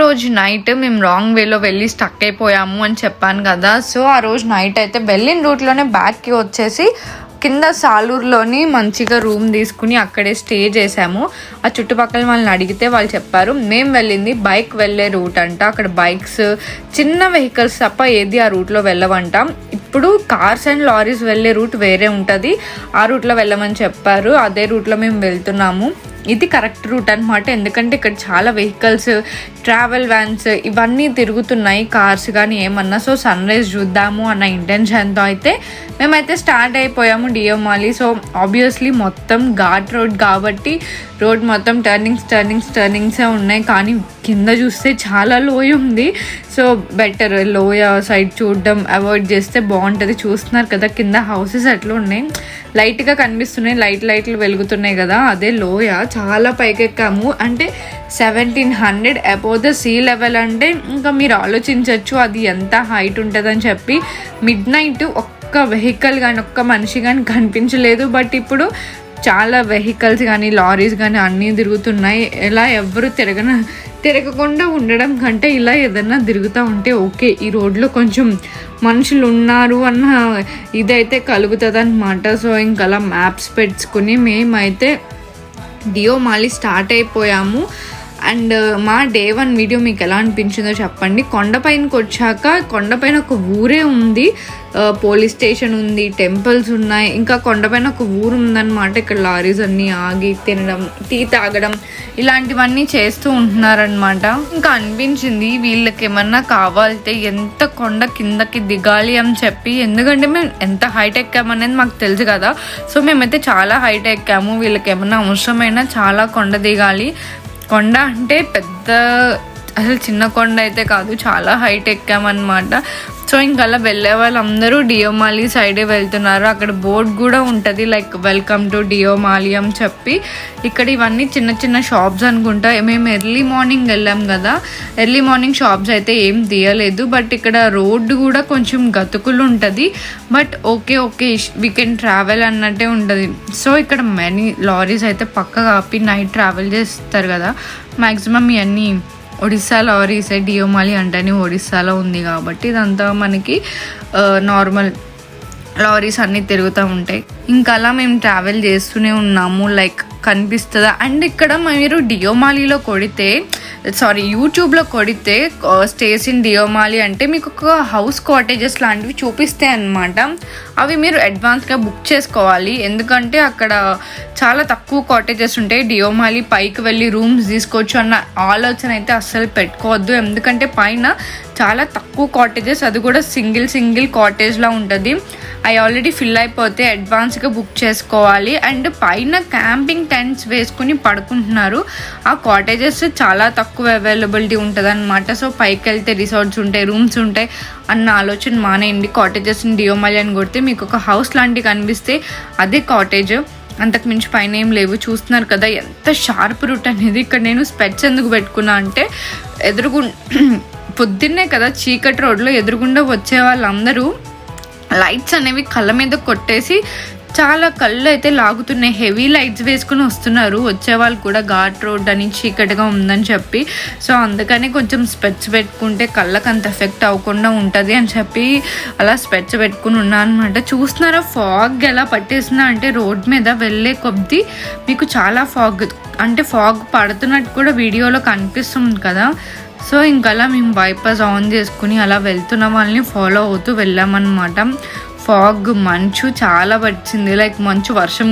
రోజు నైట్ మేము రాంగ్ వేలో వెళ్ళి స్టక్ అయిపోయాము అని చెప్పాను కదా. సో ఆ రోజు నైట్ అయితే వెళ్ళిన రూట్లోనే బ్యాక్కి వచ్చేసి కింద సాలూరులోని మంచిగా రూమ్ తీసుకుని అక్కడే స్టే చేసాము. ఆ చుట్టుపక్కల వాళ్ళని అడిగితే వాళ్ళు చెప్పారు మేము వెళ్ళింది బైక్ వెళ్ళే రూట్ అంట. అక్కడ బైక్స్ చిన్న వెహికల్స్ తప్ప ఏది ఆ రూట్లో వెళ్ళవంట. ఇప్పుడు కార్స్ అండ్ లారీస్ వెళ్ళే రూట్ వేరే ఉంటుంది, ఆ రూట్లో వెళ్ళమని చెప్పారు. అదే రూట్లో మేము వెళ్తున్నాము. ఇది కరెక్ట్ రూట్ అనమాట, ఎందుకంటే ఇక్కడ చాలా వెహికల్స్, ట్రావెల్ వ్యాన్స్ ఇవన్నీ తిరుగుతున్నాయి, కార్స్ కానీ ఏమన్నా. సో సన్ రైజ్ చూద్దాము అన్న ఇంటెన్షన్తో అయితే మేమైతే స్టార్ట్ అయిపోయాము డియోమాలి. సో ఆబ్వియస్లీ మొత్తం ఘాట్ రోడ్ కాబట్టి రోడ్ మొత్తం టర్నింగ్సే ఉన్నాయి, కానీ కింద చూస్తే చాలా లోయ ఉంది. సో బెటర్ లోయ సైడ్ చూడడం అవాయిడ్ చేస్తే బాగుంటుంది. చూస్తున్నారు కదా కింద హౌసెస్ ఎట్లా ఉన్నాయి, లైట్గా కనిపిస్తున్నాయి, లైట్లు వెలుగుతున్నాయి కదా, అదే లోయ. చాలా పైకి ఎక్కాము, అంటే 1700 అబోవ్ ద సీ లెవెల్. అంటే ఇంకా మీరు ఆలోచించవచ్చు అది ఎంత హైట్ ఉంటుందని చెప్పి. మిడ్ నైట్ ఒక్క వెహికల్ కానీ ఒక్క మనిషి కానీ కనిపించలేదు. బట్ ఇప్పుడు చాలా వెహికల్స్ కానీ లారీస్ కానీ అన్నీ తిరుగుతున్నాయి. ఇలా ఎవరు తిరగకుండా ఉండడం కంటే ఇలా ఏదన్నా తిరుగుతూ ఉంటే ఓకే, ఈ రోడ్లో కొంచెం మనుషులు ఉన్నారు అన్న ఇదైతే కలుగుతుంది అనమాట. సో ఇంకా అలా మ్యాప్స్ పెట్టుకుని మేమైతే డియోమాలి స్టార్ట్ అయిపోయాము. అండ్ మా డే 1 వీడియో మీకు ఎలా అనిపించిందో చెప్పండి. కొండపైనకి వచ్చాక కొండపైన ఒక ఊరే ఉంది, పోలీస్ స్టేషన్ ఉంది, టెంపుల్స్ ఉన్నాయి, ఇంకా కొండపైన ఒక ఊరు ఉందన్నమాట. ఇక్కడ లారీస్ అన్నీ ఆగి తినడం, టీ తాగడం ఇలాంటివన్నీ చేస్తూ ఉంటున్నారనమాట. ఇంకా అనిపించింది వీళ్ళకి ఏమన్నా కావాలితే ఎంత కొండ కిందకి దిగాలి అని చెప్పి, ఎందుకంటే మేము ఎంత హైట్ ఎక్కామనేది మాకు తెలుసు కదా. సో మేమైతే చాలా హైట్ ఎక్కాము, వీళ్ళకి ఏమన్నా అవసరమైనా చాలా కొండ దిగాలి. కొండ అంటే పెద్ద అసలు చిన్న కొండ అయితే కాదు, చాలా హైట్ ఎక్కామన్నమాట. సో ఇంకా అలా వెళ్ళే వాళ్ళందరూ డియోమాలి సైడే వెళ్తున్నారు. అక్కడ బోర్డు కూడా ఉంటుంది, లైక్ వెల్కమ్ టు డియోమాలి అని చెప్పి. ఇక్కడ ఇవన్నీ చిన్న చిన్న షాప్స్ అనుకుంటా. మేము ఎర్లీ మార్నింగ్ వెళ్ళాం కదా, ఎర్లీ మార్నింగ్ షాప్స్ అయితే ఏం తీయలేదు. బట్ ఇక్కడ రోడ్డు కూడా కొంచెం గతుకులు ఉంటుంది, but okay we can travel అన్నట్టే ఉంటుంది. సో ఇక్కడ మెనీ లారీస్ అయితే పక్కగా ఆపి నైట్ ట్రావెల్ చేస్తారు కదా. మ్యాక్సిమం ఇవన్నీ ఒడిస్సా లారీస్, డియోమాలి అంటే ఒడిస్సాలో ఉంది కాబట్టి ఇదంతా మనకి నార్మల్ లారీస్ అన్నీ తిరుగుతూ ఉంటాయి. ఇంకా అలా మేము ట్రావెల్ చేస్తూనే ఉన్నాము, లైక్ కనిపిస్తుందా. అండ్ ఇక్కడ మీరు డియోమాలిలో యూట్యూబ్లో కొడితే స్టేస్ ఇన్ డియోమాలి అంటే మీకు ఒక హౌస్ కాటేజెస్ లాంటివి చూపిస్తాయి అన్నమాట. అవి మీరు అడ్వాన్స్గా బుక్ చేసుకోవాలి, ఎందుకంటే అక్కడ చాలా తక్కువ కాటేజెస్ ఉంటాయి. డియోమాలి పైకి వెళ్ళి రూమ్స్ తీసుకోవచ్చు అన్న ఆలోచన అయితే అస్సలు పెట్టుకోవద్దు, ఎందుకంటే పైన చాలా తక్కువ కాటేజెస్, అది కూడా సింగిల్ కాటేజ్లా ఉంటుంది. అవి ఆల్రెడీ ఫిల్ అయిపోతే అడ్వాన్స్గా బుక్ చేసుకోవాలి. అండ్ పైన క్యాంపింగ్ టెంట్స్ వేసుకుని పడుకుంటున్నారు. ఆ కాటేజెస్ చాలా తక్కువ అవైలబిలిటీ ఉంటుంది అనమాట. సో పైకి వెళ్తే రిసార్ట్స్ ఉంటాయి, రూమ్స్ ఉంటాయి అన్న ఆలోచన మానేయండి. కాటేజెస్ని డియోమాలి అని కొడితే మీకు ఒక హౌస్ లాంటివి కనిపిస్తే అదే కాటేజ్, అంతకు మించి పైన ఏం లేవు. చూస్తున్నారు కదా ఎంత షార్ప్ రూట్ అనేది. ఇక్కడ నేను స్పెట్స్ ఎందుకు పెట్టుకున్నా అంటే పొద్దున్నే కదా చీకటి రోడ్లో ఎదురుగుండా వచ్చే వాళ్ళందరూ లైట్స్ అనేవి కళ్ళ మీద కొట్టేసి చాలా కళ్ళు అయితే లాగుతున్నాయి, హెవీ లైట్స్ వేసుకుని వస్తున్నారు వచ్చేవాళ్ళు కూడా. ఘాట్ రోడ్ అని చీకటిగా ఉందని చెప్పి, సో అందుకని కొంచెం స్పెట్స్ పెట్టుకుంటే కళ్ళకు అంత ఎఫెక్ట్ అవ్వకుండా ఉంటుంది అని చెప్పి అలా స్పెట్స్ పెట్టుకుని ఉన్నా అనమాట. చూస్తున్నారా ఫాగ్ ఎలా పట్టేసిందా అంటే రోడ్ మీద వెళ్ళే కొద్దీ మీకు చాలా ఫాగ్ పడుతున్నట్టు కూడా వీడియోలో కనిపిస్తుంది కదా. సో ఇంకలా మేము వైపర్స్ ఆన్ చేసుకుని అలా వెళ్తున్న వాళ్ళని ఫాలో అవుతూ వెళ్ళామన్నమాట. ఫాగ్ మంచు చాలా వచ్చింది, లైక్ మంచు వర్షం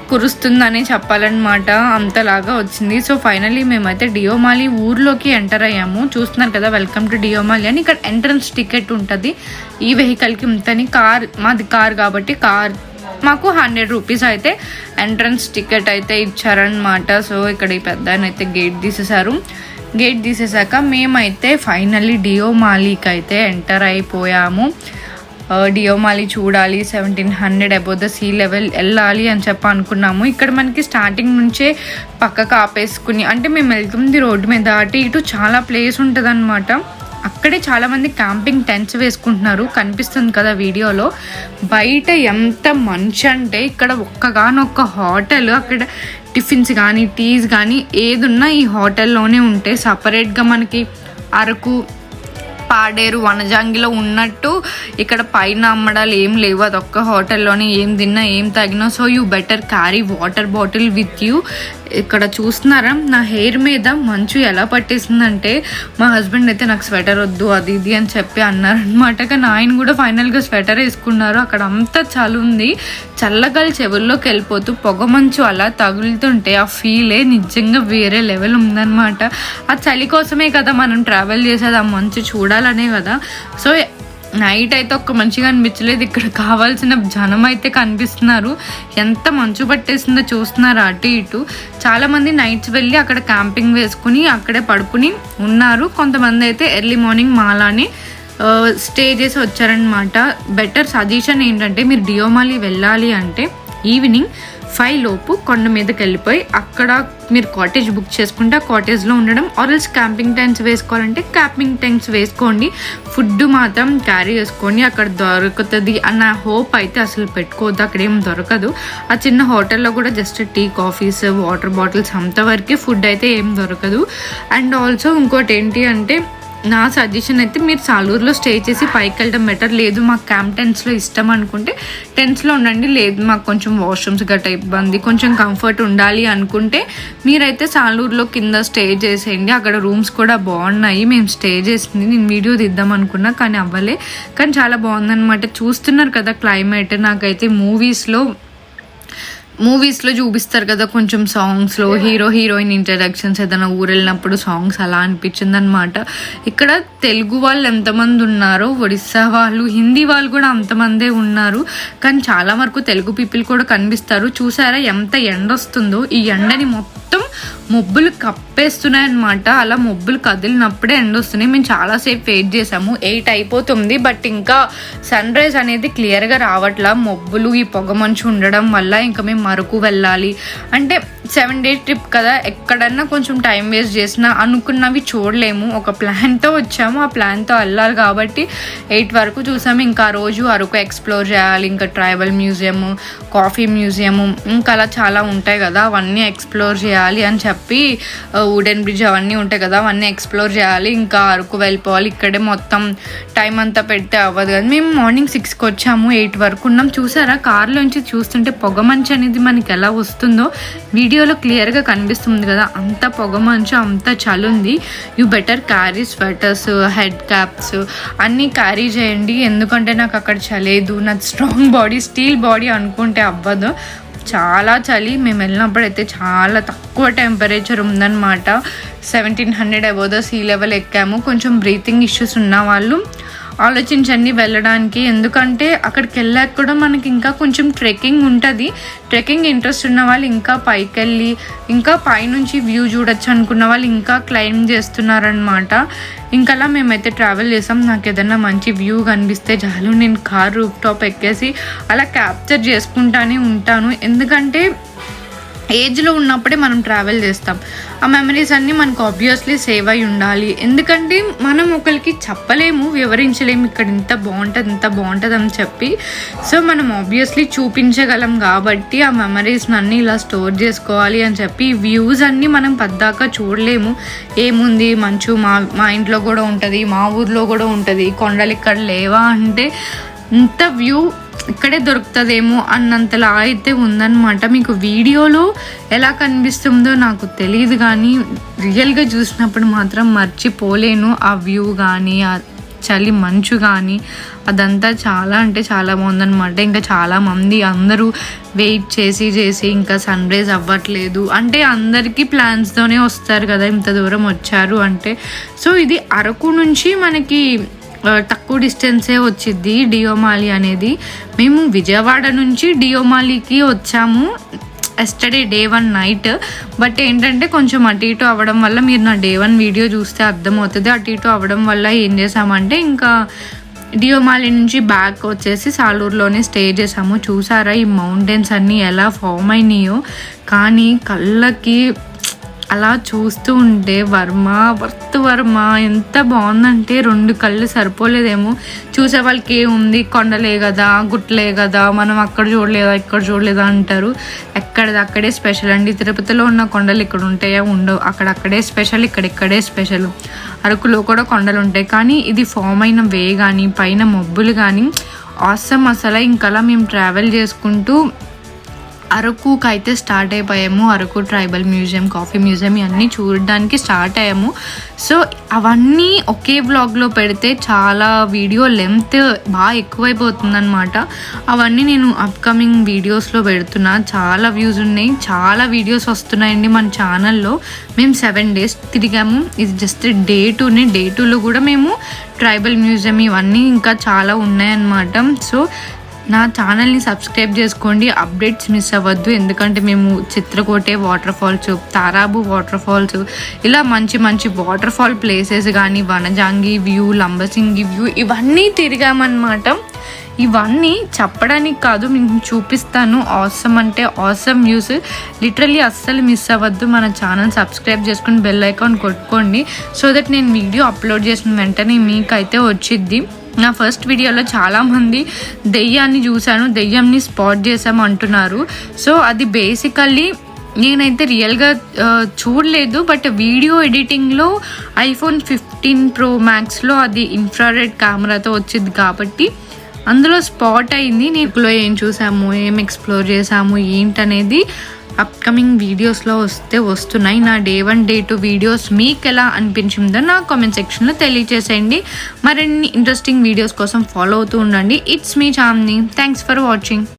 కురుస్తుందని చెప్పాలన్నమాట, అంతలాగా వచ్చింది. సో ఫైనలీ మేమైతే డియోమాలి ఊర్లోకి ఎంటర్ అయ్యాము. చూస్తున్నారు కదా వెల్కమ్ టు డియోమాలి అని. ఇక్కడ ఎంట్రన్స్ టికెట్ ఉంటుంది ఈ వెహికల్కి ఇంతని. మాది కార్ కాబట్టి మాకు 100 రూపీస్ అయితే ఎంట్రన్స్ టికెట్ అయితే ఇచ్చారనమాట. సో ఇక్కడ ఈ పెద్ద అయితే గేట్ తీసేసాక మేమైతే ఫైనల్లీ డియోమాలికి అయితే ఎంటర్ అయిపోయాము. డియోమాలి చూడాలి, 1700 అబోవ్ ద సీ లెవెల్ వెళ్ళాలి అని చెప్పి అనుకున్నాము. ఇక్కడ మనకి స్టార్టింగ్ నుంచే పక్కకు ఆపేసుకుని, అంటే మేము వెళ్తుంది రోడ్డు మీద, అటు ఇటు చాలా ప్లేస్ ఉంటుంది అనమాట. అక్కడే చాలామంది క్యాంపింగ్ టెంట్స్ వేసుకుంటున్నారు, కనిపిస్తుంది కదా వీడియోలో. బయట ఎంత మంచి అంటే ఇక్కడ ఒక్కగానొక్క హోటల్, అక్కడ టిఫిన్స్ కానీ టీస్ కానీ ఏదున్నా ఈ హోటల్లోనే ఉంటాయి. సపరేట్గా మనకి అరకు, పాడేరు, వనజాంగిలో ఉన్నట్టు ఇక్కడ పైన అమ్మడాలు ఏం లేవు. అదొక్క హోటల్లోనే ఏం తిన్నా ఏం తాగినా. So you better carry water bottle with you. ఇక్కడ చూస్తున్నారా నా హెయిర్ మీద మంచు ఎలా పట్టేసిందంటే, మా హస్బెండ్ అయితే నాకు స్వెటర్ వద్దు అది ఇది అని చెప్పి అన్నారనమాట. కానీ ఆయన కూడా ఫైనల్గా స్వెటర్ వేసుకున్నారు. అక్కడ అంతా చలి ఉంది, చల్లగాలి చెవుల్లోకి వెళ్ళిపోతూ పొగ మంచు అలా తగులుతుంటే ఆ ఫీలే నిజంగా వేరే లెవెల్ ఉందన్నమాట. ఆ చలి కోసమే కదా మనం ట్రావెల్ చేసేది, ఆ మంచు చూడాలనే కదా. సో నైట్ అయితే ఒక్క మంచిగా అనిపించలేదు. ఇక్కడ కావాల్సిన జనం అయితే కనిపిస్తున్నారు. ఎంత మంచు పట్టేసిందో చూస్తున్నారు అటు ఇటు. చాలామంది నైట్స్ వెళ్ళి అక్కడ క్యాంపింగ్ వేసుకుని అక్కడే పడుకుని ఉన్నారు. కొంతమంది అయితే ఎర్లీ మార్నింగ్ మాలాని స్టే చేసి వచ్చారనమాట. బెటర్ సజెషన్ ఏంటంటే, మీరు డియోమాలి వెళ్ళాలి అంటే ఈవినింగ్ 5 లోపు కొండ మీదకి వెళ్ళిపోయి అక్కడ మీరు కాటేజ్ బుక్ చేసుకుంటే ఆ కాటేజ్లో ఉండడం, ఆర్ఎల్స్ క్యాంపింగ్ టెంట్స్ వేసుకోవాలంటే క్యాంపింగ్ టెంట్స్ వేసుకోండి. ఫుడ్ మాత్రం క్యారీ చేసుకోండి, అక్కడ దొరుకుతుంది అన్న హోప్ అయితే అసలు పెట్టుకోవద్దు, అక్కడ ఏం దొరకదు. ఆ చిన్న హోటల్లో కూడా just tea, coffees, water bottles అంతవరకే, ఫుడ్ అయితే ఏం దొరకదు. అండ్ ఆల్సో ఇంకోటి ఏంటి అంటే, నా సజెషన్ అయితే మీరు సాలూరులో స్టే చేసి పైకి వెళ్ళడం బెటర్. లేదు మాకు క్యాంప్ టెంట్స్లో ఇష్టం అనుకుంటే టెంట్స్లో ఉండండి. లేదు మాకు కొంచెం వాష్రూమ్స్ గట్రా ఇబ్బంది, కొంచెం కంఫర్ట్ ఉండాలి అనుకుంటే మీరైతే సాలూరులో కింద స్టే చేసేయండి. అక్కడ రూమ్స్ కూడా బాగున్నాయి. మేము స్టే చేసింది నేను వీడియో తీద్దాం అనుకున్నా కానీ అవ్వలే. కానీ చాలా బాగుందన్నమాట. చూస్తున్నారు కదా క్లైమేట్. నాకైతే మూవీస్లో చూపిస్తారు కదా కొంచెం సాంగ్స్లో హీరో హీరోయిన్ ఇంట్రడక్షన్స్, ఏదైనా ఊరు వెళ్ళినప్పుడు సాంగ్స్ అలా అనిపించింది అనమాట. ఇక్కడ తెలుగు వాళ్ళు ఎంతమంది ఉన్నారో, ఒడిస్సా వాళ్ళు, హిందీ వాళ్ళు కూడా అంతమందే ఉన్నారు. కానీ చాలా వరకు తెలుగు పీపుల్ కూడా కనిపిస్తారు. చూసారా ఎంత ఎండ వస్తుందో, ఈ ఎండని మొత్తం మబ్బులు కప్పేస్తున్నాయి అనమాట. అలా మబ్బులు కదిలినప్పుడే ఎండ వస్తున్నాయి. మేము చాలాసేపు వెయిట్ చేసాము, 8 అయిపోతుంది. బట్ ఇంకా సన్ రైజ్ అనేది క్లియర్గా రావట్లా, మబ్బులు ఈ పొగ మంచు ఉండడం వల్ల. ఇంకా మేము అరకు వెళ్ళాలి అంటే 7 days ట్రిప్ కదా, ఎక్కడన్నా కొంచెం టైం వేస్ట్ చేసినా అనుకున్నవి చూడలేము. ఒక ప్లాన్తో వచ్చాము, ఆ ప్లాన్తో వెళ్ళాలి కాబట్టి 8 వరకు చూసాము. ఇంకా ఆ రోజు అరకు ఎక్స్ప్లోర్ చేయాలి. ఇంకా ట్రైబల్ మ్యూజియం, కాఫీ మ్యూజియము, ఇంకా అలా చాలా ఉంటాయి కదా, అవన్నీ ఎక్స్ప్లోర్ చేయాలి అని చెప్పి, వుడెన్ బ్రిడ్జ్ అవన్నీ ఉంటాయి కదా, అవన్నీ ఎక్స్ప్లోర్ చేయాలి. ఇంకా అరకు వెళ్ళిపోవాలి. ఇక్కడే మొత్తం టైం అంతా పెడితే అవ్వదు కదా. మేము మార్నింగ్ 6కి వచ్చాము, 8 వరకు ఉన్నాం. చూసారా కార్లోంచి చూస్తుంటే పొగ మంచు అనేది మనకి ఎలా వస్తుందో వీడియోలో క్లియర్గా కనిపిస్తుంది కదా. అంత పొగ మంచు, అంత చలి ఉంది. You better carry sweaters, head caps అన్నీ క్యారీ చేయండి. ఎందుకంటే నాకు అక్కడ చలేదు, నాకు స్ట్రాంగ్ బాడీ, స్టీల్ బాడీ అనుకుంటే అవ్వదు. చాలా చలి. మేము వెళ్ళినప్పుడు అయితే చాలా తక్కువ టెంపరేచర్ ఉందన్నమాట. 1700 అబోవ్ ద సీ లెవెల్ ఎక్కాము. కొంచెం బ్రీతింగ్ ఇష్యూస్ ఉన్న వాళ్ళు ఆలోచించండి వెళ్ళడానికి. ఎందుకంటే అక్కడికి వెళ్ళాక కూడా మనకి ఇంకా కొంచెం ట్రెక్కింగ్ ఉంటుంది. ట్రెక్కింగ్ ఇంట్రెస్ట్ ఉన్న వాళ్ళు ఇంకా పైకి వెళ్ళి ఇంకా పైనుంచి వ్యూ చూడొచ్చు అనుకున్న వాళ్ళు ఇంకా క్లైమ్ చేస్తున్నారనమాట. ఇంకా అలా మేమైతే ట్రావెల్ చేసాం. నాకు ఏదైనా మంచి వ్యూ కనిపిస్తే చాలు, నేను కార్ రూఫ్ టాప్ ఎక్కేసి అలా క్యాప్చర్ చేసుకుంటానే ఉంటాను. ఎందుకంటే ఏజ్లో ఉన్నప్పుడే మనం ట్రావెల్ చేస్తాం, ఆ మెమరీస్ అన్నీ మనకు ఆబ్వియస్లీ సేవ్ అయి ఉండాలి. ఎందుకంటే మనం ఒకరికి చెప్పలేము, వివరించలేము ఇక్కడ ఇంత బాగుంటుంది అని చెప్పి. సో మనం ఆబ్వియస్లీ చూపించగలం కాబట్టి ఆ మెమరీస్ని అన్నీ ఇలా స్టోర్ చేసుకోవాలి అని చెప్పి. వ్యూస్ అన్నీ మనం పద్దాకా చూడలేము. ఏముంది మంచు మా ఇంట్లో కూడా ఉంటుంది, మా ఊర్లో కూడా ఉంటుంది, కొండలు ఇక్కడ లేవా అంటే ఇంత వ్యూ ఇక్కడే దొరుకుతుందేమో అన్నంతలా అయితే ఉందన్నమాట. మీకు వీడియోలో ఎలా కనిపిస్తుందో నాకు తెలియదు కానీ రియల్గా చూసినప్పుడు మాత్రం మర్చిపోలేను. ఆ వ్యూ కానీ, ఆ చలి మంచు కానీ అదంతా చాలా అంటే చాలా బాగుందన్నమాట. ఇంకా చాలామంది అందరూ వెయిట్ చేసి ఇంకా సన్ రైజ్ అవ్వట్లేదు అంటే అందరికీ ప్లాన్స్తోనే వస్తారు కదా, ఇంత దూరం వచ్చారు అంటే. సో ఇది అరకు నుంచి మనకి తక్కువ డిస్టెన్సే వచ్చింది డియోమాలి అనేది. మేము విజయవాడ నుంచి డియోమాలికి వచ్చాము ఎస్టర్డే డే 1 నైట్. బట్ ఏంటంటే కొంచెం అటు ఇటు అవ్వడం వల్ల, మీరు నా డే 1 వీడియో చూస్తే అర్థమవుతుంది, అటు ఇటు అవ్వడం వల్ల ఏం చేసామంటే ఇంకా డియోమాలి నుంచి బ్యాక్ వచ్చేసి సాలూరులోనే స్టే చేసాము. చూసారా ఈ మౌంటైన్స్ అన్నీ ఎలా ఫామ్ అయినాయో, కానీ కళ్ళకి అలా చూస్తూ ఉంటే వర్మ ఎంత బాగుందంటే 2 కళ్ళు సరిపోలేదేమో. చూసే వాళ్ళకి ఏముంది, కొండలే కదా, గుట్లే కదా, మనం అక్కడ చూడలేదా ఇక్కడ చూడలేదా అంటారు. ఎక్కడిదక్కడే స్పెషల్ అండి. తిరుపతిలో ఉన్న కొండలు ఇక్కడ ఉంటాయా? ఉండవు. అక్కడక్కడే స్పెషల్, ఇక్కడిక్కడే స్పెషల్. అరకులో కూడా కొండలు ఉంటాయి, కానీ ఇది ఫామ్ అయిన వే కానీ పైన మబ్బులు కానీ ఆసమ్. అసలు ఇంకలా మేము ట్రావెల్ చేసుకుంటూ అరకుకి అయితే స్టార్ట్ అయిపోయాము. Araku tribal museum, coffee museum ఇవన్నీ చూడడానికి స్టార్ట్ అయ్యాము. సో అవన్నీ ఒకే వ్లాగ్లో పెడితే చాలా వీడియో లెంత్ బాగా ఎక్కువైపోతుందన్నమాట. అవన్నీ నేను అప్కమింగ్ వీడియోస్లో పెడుతున్నా. చాలా వ్యూస్ ఉన్నాయి, చాలా వీడియోస్ వస్తున్నాయండి మన ఛానల్లో. మేము 7 days తిరిగాము. ఇది జస్ట్ డే 2నే. డే 2లో కూడా మేము ట్రైబల్ మ్యూజియం ఇవన్నీ ఇంకా చాలా ఉన్నాయన్నమాట. సో నా ఛానల్ని సబ్స్క్రైబ్ చేసుకోండి, అప్డేట్స్ మిస్ అవ్వద్దు. ఎందుకంటే మేము చిత్రకోటే వాటర్ ఫాల్స్, తారాబు వాటర్ ఫాల్స్, ఇలా మంచి మంచి వాటర్ ఫాల్ ప్లేసెస్ కానీ, వనజాంగి వ్యూ, లంబసింగి వ్యూ ఇవన్నీ తిరిగామన్నమాట. ఇవన్నీ చెప్పడానికి కాదు, మీకు చూపిస్తాను. ఆసమ్ అంటే ఆసమ్ వ్యూస్. లిటరల్లీ అస్సలు మిస్ అవ్వద్దు. మన ఛానల్ సబ్స్క్రైబ్ చేసుకుని బెల్ ఐకాన్ కొట్టుకోండి, సో దట్ నేను వీడియో అప్లోడ్ చేసిన వెంటనే మీకైతే వచ్చిద్ది. నా ఫస్ట్ వీడియోలో చాలామంది దెయ్యాన్ని చూశాను, దెయ్యంని స్పాట్ చేసాము అంటున్నారు. సో అది బేసికల్లీ నేనైతే రియల్గా చూడలేదు, బట్ వీడియో ఎడిటింగ్లో iPhone 15 Pro Maxలో అది ఇన్ఫ్రారెడ్ కెమెరాతో వచ్చింది కాబట్టి అందులో స్పాట్ అయింది. నేను ఏం చూసాము, ఏం ఎక్స్ప్లోర్ చేసాము ఏంటనేది అప్కమింగ్ వీడియోస్లో వస్తున్నాయి. నా డే 1 డే 2 వీడియోస్ మీకు ఎలా అనిపించిందో నా కామెంట్ సెక్షన్లో తెలియజేసేయండి. మరిన్ని ఇంట్రెస్టింగ్ వీడియోస్ కోసం ఫాలో అవుతూ ఉండండి. It's me Chamni. Thanks for watching.